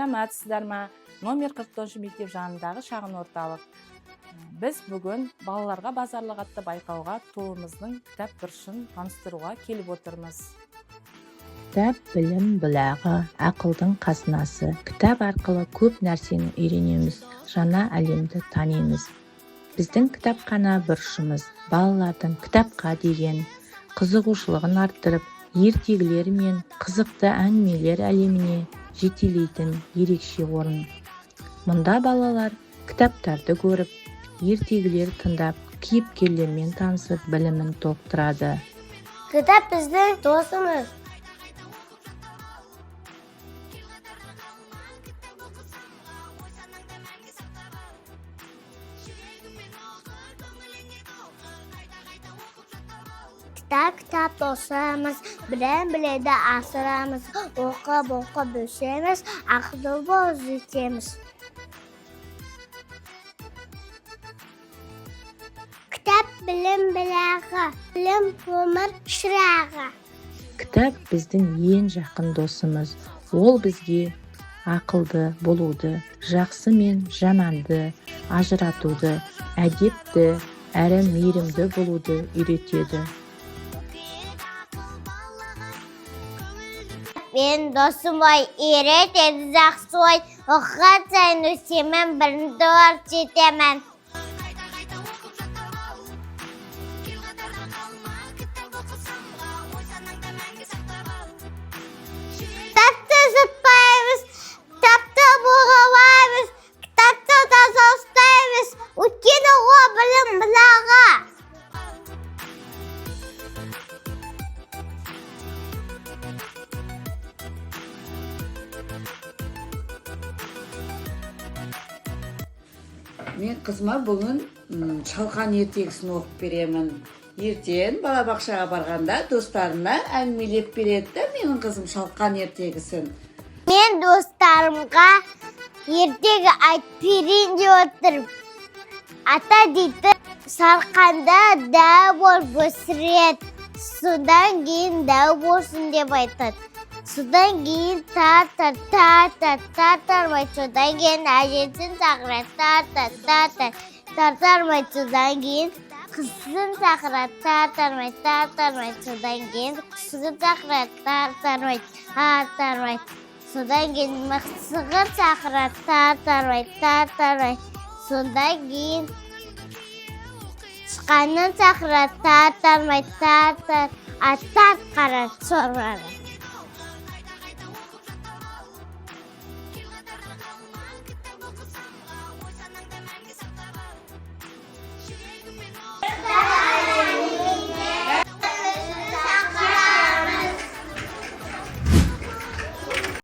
Саламатсыздар ма? Номер 44 мектеп жанындағы шағын орталық. Біз бүгін балаларға базарлық атты байқауға тобымыздың кітап бұрышын таныстыруға келіп отырмыз. Кітап білім бұлағы, ақылдың қазынасы. Кітап арқылы көп нәрсені үйренеміз, жаңа әлемді танимыз. Біздің кітапхана бұрышымыз балалардың кітапқа деген қызығушылығын арттырып, ертегілер мен қызықты әңгімелер әлеміне жетелейтін ерекше орын. Мұнда балалар кітаптарды көріп, ертегілер тыңдап, кейіпкерлермен танысып, білімін толықтырады. Кітап біздің досымыз. Кітап досымыз, білем-біледі асырамыз, оқып өсеміз, ақылды болып жетеміз. Кітап білім бұлағы, білім өмір шырағы. Кітап біздің ең жақын досымыз. Ол бізге ақылды болуды, жақсы мен жаманды ажыратуды, әдепті әрі мейірімді болуды үйретеді. Мен досым ой, үйретеді жақсы ой, оқыған сайын өсемін, бірінді орып жетемін. Кітапты жұтпаймыз, кітапты бұғылаймыз, кітапты таза ұстаймыз, өйткені ол білім бұлағы. Мен қызыма бүгін шалқан ертегісін оқып беремін. Ертең балабақшаға барғанда достарына әңгімелеп береді да менің қызым шалқан ертегісін. Мен достарымға ертегі айтып берейін деп отырмын. Ата дейді, сарқанда дәу болып өсіреді, содан кейін дәу болсын деп айтады. Содан кейін тартармай, содан кейін әжесін шақырады, тартармай, содан кейін қызын шақырады, тартармай, содан кейін қызын шақырады, тартармай, содан кейін мысығын шақырады, тартармай, содан кейін тышқанын шақырады, тартармай, аттар қарады, сорғаны.